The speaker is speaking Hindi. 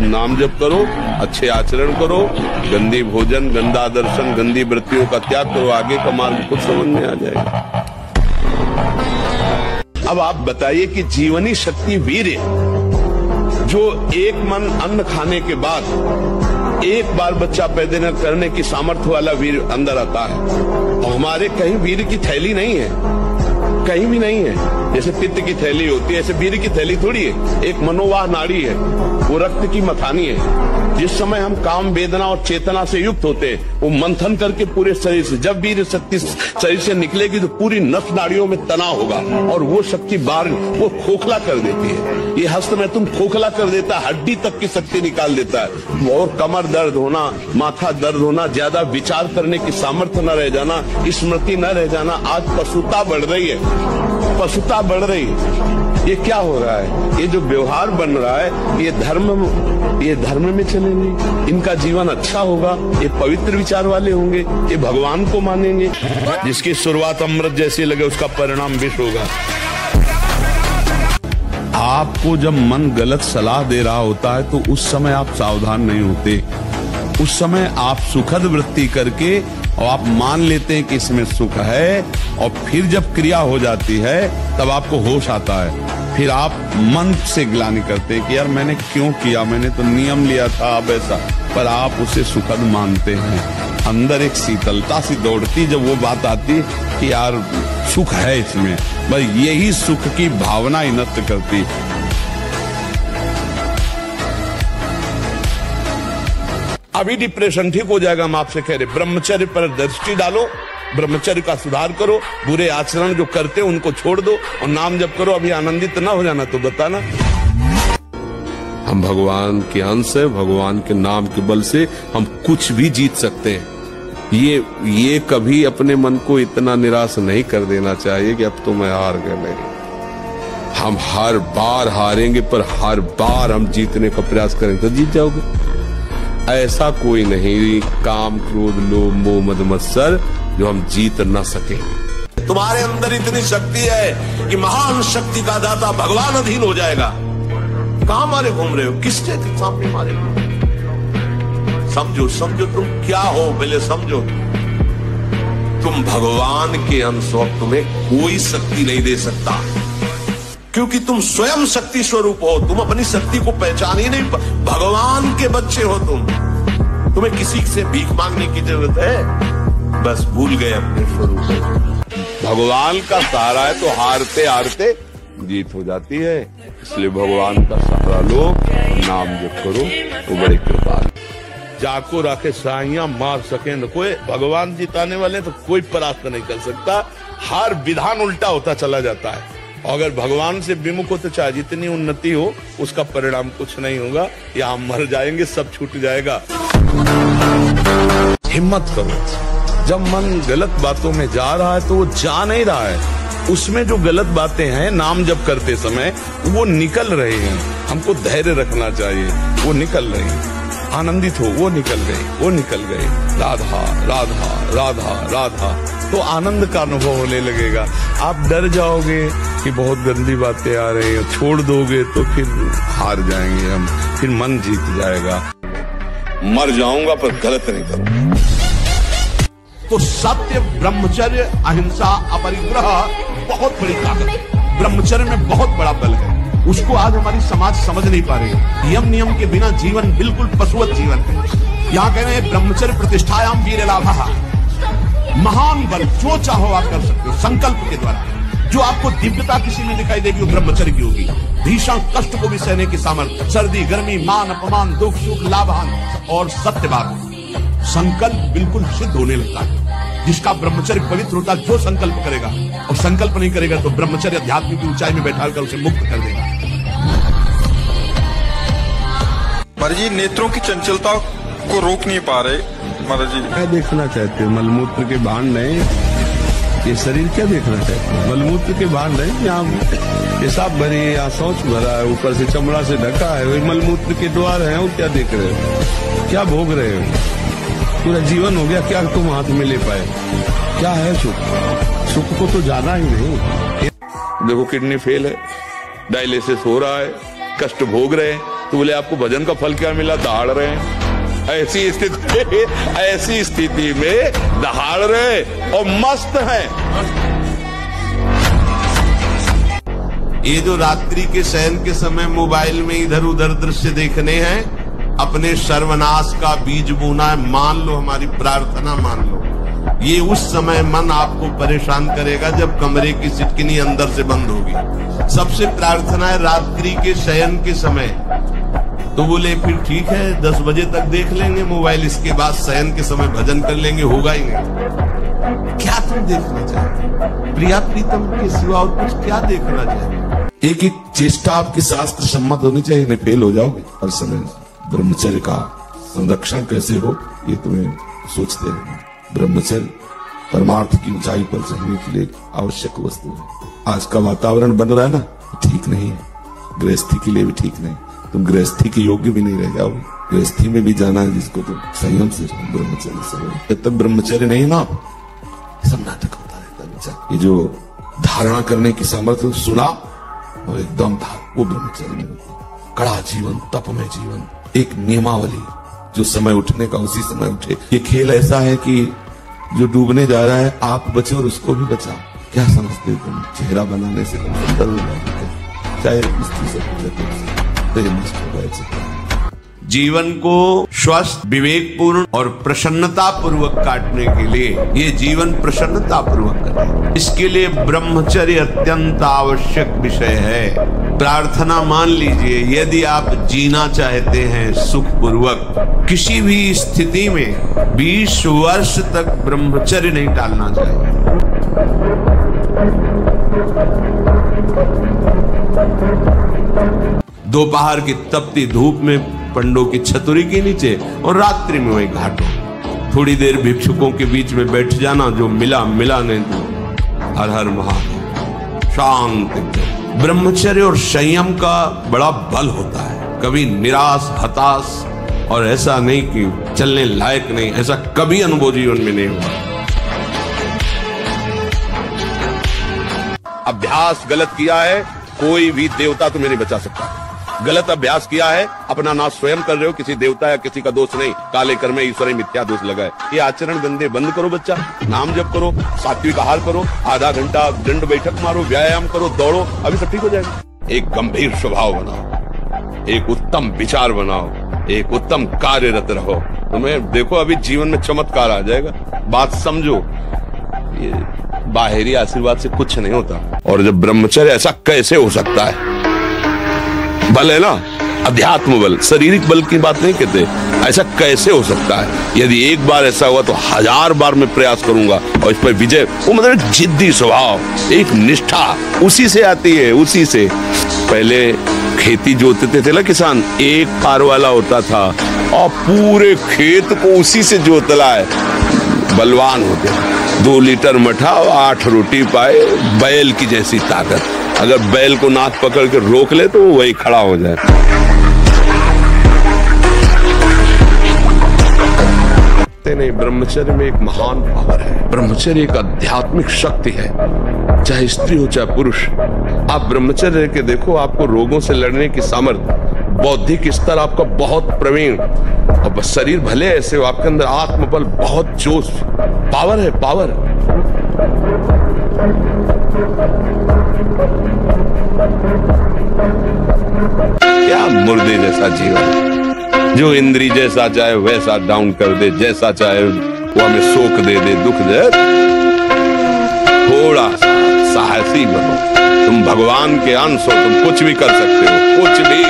तुम नाम जप करो, अच्छे आचरण करो, गंदी भोजन, गंदा दर्शन, गंदी वृत्तियों का त्याग करो, आगे का मार्ग कुछ समझ में आ जाएगा। अब आप बताइए कि जीवनी शक्ति वीर्य, जो एक मन अन्न खाने के बाद एक बार बच्चा पैदा करने की सामर्थ्य वाला वीर अंदर आता है, और हमारे कहीं वीर की थैली नहीं है, कहीं भी नहीं है। जैसे पित्त की थैली होती है, ऐसे वीर की थैली थोड़ी है, एक मनोवाह नाड़ी है, वो रक्त की मथानी है। जिस समय हम काम वेदना और चेतना से युक्त होते हैं, वो मंथन करके पूरे शरीर से, जब वीर शक्ति शरीर से निकलेगी तो पूरी नस नाड़ियों में तनाव होगा, और वो शक्ति बाहर वो खोखला कर देती है। ये हस्त में तुम खोखला कर देता है, हड्डी तक की शक्ति निकाल देता है, और कमर दर्द होना, माथा दर्द होना, ज्यादा विचार करने की सामर्थ्य न रह जाना, स्मृति न रह जाना। आज पशुता बढ़ रही है, पशुता बढ़ रही है। ये क्या हो रहा है? ये जो व्यवहार बन रहा है, ये धर्म में चलेंगे, इनका जीवन अच्छा होगा, ये पवित्र विचार वाले होंगे, ये भगवान को मानेंगे। जिसकी शुरुआत अमृत जैसी लगे उसका परिणाम विष होगा। आपको जब मन गलत सलाह दे रहा होता है तो उस समय आप सावधान नहीं होते। उस समय आप सुखद वृत्ति करके और आप मान लेते हैं कि इसमें सुख है, और फिर जब क्रिया हो जाती है तब आपको होश आता है। फिर आप मन से ग्लानि करते हैं कि यार मैंने क्यों किया, मैंने तो नियम लिया था अब ऐसा, पर आप उसे सुखद मानते हैं। अंदर एक शीतलता सी दौड़ती जब वो बात आती कि यार सुख है इसमें, बस यही सुख की भावना ही नष्ट करती। अभी डिप्रेशन ठीक हो जाएगा, हम आपसे कह रहे ब्रह्मचर्य पर दृष्टि डालो, ब्रह्मचर्य का सुधार करो, बुरे आचरण जो करते उनको छोड़ दो, और नाम जप करो। अभी आनंदित ना हो जाना तो बताना। हम भगवान के अंश है, भगवान के नाम के बल से हम कुछ भी जीत सकते हैं। ये कभी अपने मन को इतना निराश नहीं कर देना चाहिए कि अब तो मैं हार गए। हम हर बार हारेंगे, पर हर बार हम जीतने का प्रयास करेंगे तो जीत जाओगे। ऐसा कोई नहीं काम क्रोध लोभ मोह मद मत्सर जो हम जीत न सके। तुम्हारे अंदर इतनी शक्ति है कि महान शक्ति का दाता भगवान अधीन हो जाएगा। कहां मारे घूम रहे हो, किसके सामने मारे? समझो समझो तुम क्या हो, पहले समझो। तुम भगवान के अंश हो, तुम्हें कोई शक्ति नहीं दे सकता, क्योंकि तुम स्वयं शक्ति स्वरूप हो। तुम अपनी शक्ति को पहचान ही नहीं, भगवान के बच्चे हो तुम। तुम्हें किसी से भीख मांगने की जरूरत है? बस भूल गए अपने स्वरूप। भगवान का सहारा है तो हारते हारते जीत हो जाती है। इसलिए भगवान का सहारा लो, नाम जप करो, वो बड़े कृपाल। जाको राखे साइयां मार सके न कोई। भगवान जिताने वाले तो कोई परास्त नहीं कर सकता। हर विधान उल्टा होता चला जाता है। अगर भगवान से विमुख हो तो चाहे जितनी उन्नति हो, उसका परिणाम कुछ नहीं होगा। या हम मर जाएंगे, सब छूट जाएगा। हिम्मत करो। जब मन गलत बातों में जा रहा है तो वो जा नहीं रहा है, उसमें जो गलत बातें हैं नाम जप करते समय वो निकल रहे हैं। हमको धैर्य रखना चाहिए, वो निकल रहे हैं। आनंदित हो, वो निकल गए, वो निकल गए। राधा राधा राधा राधा, तो आनंद का अनुभव होने लगेगा। आप डर जाओगे कि बहुत गंदी बातें आ रही हैं, छोड़ दोगे तो फिर हार जाएंगे हम, फिर मन जीत जाएगा। मर जाऊंगा पर गलत नहीं करूंगा। तो सत्य, ब्रह्मचर्य, अहिंसा, अपरिग्रह बहुत बड़ी ताकत है। ब्रह्मचर्य में बहुत बड़ा बल है, उसको आज हमारी समाज समझ नहीं पा रही। नियम के बिना जीवन बिल्कुल पशुवत जीवन है। यहाँ कह रहे हैं ब्रह्मचर्य प्रतिष्ठायाम वीर लाभः। महान बल जो चाहो आप कर सकते हो संकल्प के द्वारा। जो आपको दिव्यता किसी में दिखाई देगी वो ब्रह्मचर्य की होगी। भीषण कष्ट को भी सहने की सामर्थ्य, सर्दी गर्मी मान अपमान दुख सुख लाभान और सत्यवाद, संकल्प बिल्कुल सिद्ध होने लगता है। जिसका ब्रह्मचर्य पवित्र होता है, जो संकल्प करेगा, और संकल्प नहीं करेगा तो ब्रह्मचर्य अध्यात्म की ऊंचाई में बैठाकर उसे मुक्त कर देगा। महाराज जी, नेत्रों की चंचलता को रोक नहीं पा रहे महाराज जी। क्या देखना चाहते हो? मलमूत्र के भांड नहीं, ये शरीर क्या देखना चाहते हो? मलमूत्र के भांड नहीं, यहाँ पेशाब भरी है, यहाँ शौच भरा है, ऊपर से चमड़ा से ढका है, वही मलमूत्र के द्वार है। वो क्या देख रहे हो, क्या भोग रहे हो? पूरा जीवन हो गया, क्या तुम हाथ में ले पाए? क्या है सुख? सुख को तो जाना ही नहीं। देखो किडनी फेल है, डायलिसिस हो रहा है, कष्ट भोग रहे हैं, तो बोले आपको भजन का फल क्या मिला? दहाड़ रहे हैं। ऐसी स्थिति में दहाड़ रहे और मस्त हैं। ये जो रात्रि के शयन के समय मोबाइल में इधर उधर दृश्य देखने हैं, अपने सर्वनाश का बीज बोना है। मान लो, हमारी प्रार्थना मान लो, ये उस समय मन आपको परेशान करेगा जब कमरे की सिटकिनी अंदर से बंद होगी। सबसे प्रार्थना है रात्रि के शयन के समय। तो बोले फिर ठीक है 10 बजे तक देख लेंगे मोबाइल, इसके बाद शयन के समय भजन कर लेंगे, होगा ही नहीं। क्या तुम देखना चाहते? प्रिया प्रीतम के सिवा और कुछ क्या देखना चाहते? एक एक चेष्टा आपकी शास्त्र सम्मत होनी चाहिए, नहीं फेल हो जाओगे। हर समय ब्रह्मचर्य का संरक्षण कैसे हो ये तुम्हें सोचते रहना। ब्रह्मचर्य परमार्थ की ऊंचाई पर चढ़ने के लिए आवश्यक वस्तु है। आज का वातावरण बन रहा है ना, ठीक नहीं है, गृहस्थी के लिए भी ठीक नहीं। तुम गृहस्थी के योग्य भी नहीं रह जाओगे। गृहस्थी में भी जाना है जिसको तुम संयम से, ब्रह्मचर्य से। जब तक ब्रह्मचर्य नहीं ना, सब नाटक होता रहता है। ये जो धारणा करने की सामर्थ्य सुना और एकदम था, वो ब्रह्मचर्य में होती है। कड़ा जीवन, तपमय जीवन, एक नियमावली, जो समय उठने का उसी समय उठे। ये खेल ऐसा है कि जो डूबने जा रहा है आप बचो और उसको भी बचाओ। क्या समझते तुम? चेहरा बनाने से तुम सुंदर हो जाओगे, चाहे स्त्री से नष्ट हो गए। जीवन को स्वस्थ, विवेकपूर्ण और प्रसन्नता पूर्वक काटने के लिए, ये जीवन प्रसन्नता पूर्वक करें, इसके लिए ब्रह्मचर्य अत्यंत आवश्यक विषय है। प्रार्थना मान लीजिए, यदि आप जीना चाहते हैं सुखपूर्वक, किसी भी स्थिति में 20 वर्ष तक ब्रह्मचर्य नहीं टालना चाहिए। दोपहर की तपती धूप में पंडों की छतरी के नीचे और रात्रि में वही घाटों, थोड़ी देर भिक्षुकों के बीच में बैठ जाना, जो मिला मिला नहीं तो हर हर महादेव, शांति। ब्रह्मचर्य और संयम का बड़ा बल होता है। कभी निराश, हताश और ऐसा नहीं कि चलने लायक नहीं, ऐसा कभी अनुभव जीवन में नहीं हुआ। अभ्यास गलत किया है, कोई भी देवता तुम्हें नहीं बचा सकता। गलत अभ्यास किया है, अपना नाश स्वयं कर रहे हो, किसी देवता या किसी का दोष नहीं। काले कर्म में ईश्वर मिथ्या दोष लगा है। ये आचरण गंदे बंद करो बच्चा, नाम जप करो, सात्विक आहार करो, आधा घंटा दंड बैठक मारो, व्यायाम करो, दौड़ो, अभी सब ठीक हो जाएगा। एक गंभीर स्वभाव बनाओ, एक उत्तम विचार बनाओ, एक उत्तम कार्यरत रहो। तुम्हें देखो अभी जीवन में चमत्कार आ जाएगा। बात समझो, ये बाहरी आशीर्वाद से कुछ नहीं होता। और जब ब्रह्मचर्य, ऐसा कैसे हो सकता है? बल है ना, अध्यात्म बल, शारीरिक बल की बात नहीं कहते। ऐसा कैसे हो सकता है? यदि एक बार ऐसा हुआ तो 1000 बार मैं प्रयास करूंगा और इस पर विजय। वो मतलब जिद्दी स्वभाव, एक निष्ठा उसी से आती है, उसी से। पहले खेती जोतते थे ना किसान, एक पार वाला होता था और पूरे खेत को उसी से जोतला है, बलवान होते। 2 लीटर मठा और 8 रोटी पाए, बैल की जैसी ताकत। अगर बैल को नाक पकड़ के रोक ले तो वो वही खड़ा हो जाए। नहीं, ब्रह्मचर्य में एक महान पावर है। ब्रह्मचर्य एक आध्यात्मिक शक्ति है, चाहे स्त्री हो चाहे पुरुष। आप ब्रह्मचर्य के देखो, आपको रोगों से लड़ने की सामर्थ्य, बौद्धिक स्तर आपका बहुत प्रवीण, और शरीर भले ऐसे हो, आपके अंदर आत्मबल, बहुत जोश, पावर है, पावर। क्या मुर्दे जैसा जीवन, जो इंद्री जैसा चाहे वैसा डाउन कर दे, जैसा चाहे वो हमें शोक दे दे, दुख दे। थोड़ा सा साहसी बनो, तुम भगवान के अंश हो, तुम कुछ भी कर सकते हो, कुछ भी।